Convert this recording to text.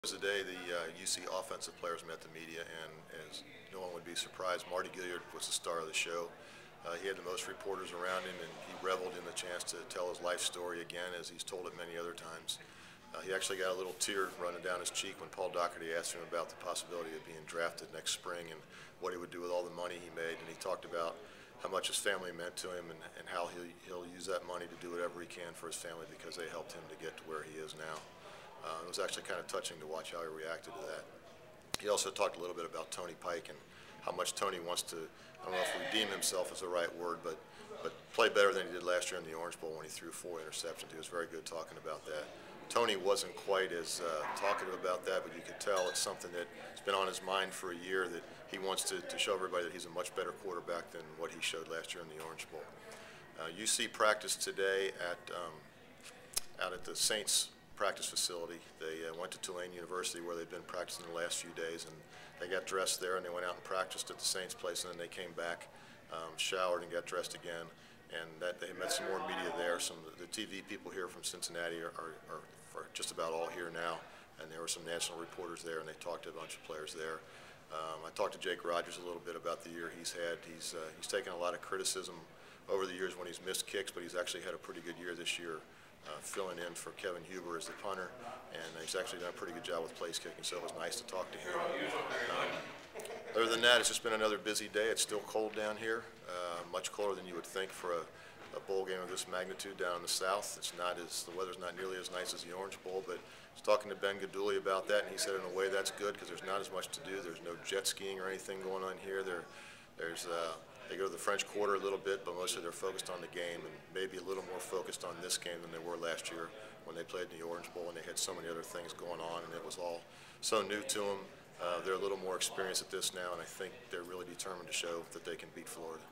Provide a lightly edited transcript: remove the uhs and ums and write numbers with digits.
Today, the UC offensive players met the media, and as no one would be surprised, Marty Gilliard was the star of the show. He had the most reporters around him, and he reveled in the chance to tell his life story again, as he's told it many other times. He actually got a little tear running down his cheek when Paul Daugherty asked him about the possibility of being drafted next spring and what he would do with all the money he made, and he talked about how much his family meant to him and how he'll use that money to do whatever he can for his family because they helped him to get to where he is now. It was actually kind of touching to watch how he reacted to that. He also talked a little bit about Tony Pike and how much Tony wants to, I don't know if redeem himself is the right word, but play better than he did last year in the Orange Bowl when he threw 4 interceptions. He was very good talking about that. Tony wasn't quite as talkative about that, but you could tell it's something that's been on his mind for a year, that he wants to show everybody that he's a much better quarterback than what he showed last year in the Orange Bowl. UC practiced today out at the Saints practice facility. They went to Tulane University where they've been practicing the last few days, and they got dressed there and they went out and practiced at the Saints place, and then they came back, showered and got dressed again, and they met some more media there. Some of the TV people here from Cincinnati are just about all here now, and there were some national reporters there, and they talked to a bunch of players there. I talked to Jake Rogers a little bit about the year he's had. He's taken a lot of criticism over the years when he's missed kicks, but he's actually had a pretty good year this year, filling in for Kevin Huber as the punter, and he's actually done a pretty good job with place kicking, so it was nice to talk to him. Other than that, it's just been another busy day. It's still cold down here, much colder than you would think for a bowl game of this magnitude down in the south. The weather's not nearly as nice as the Orange Bowl, but I was talking to Ben Gaduli about that, and he said in a way that's good because there's not as much to do. There's no jet skiing or anything going on here. They go to the French Quarter a little bit, but mostly they're focused on the game, and maybe a little more focused on this game than they were last year when they played in the Orange Bowl and they had so many other things going on, and it was all so new to them. They're a little more experienced at this now, and I think they're really determined to show that they can beat Florida.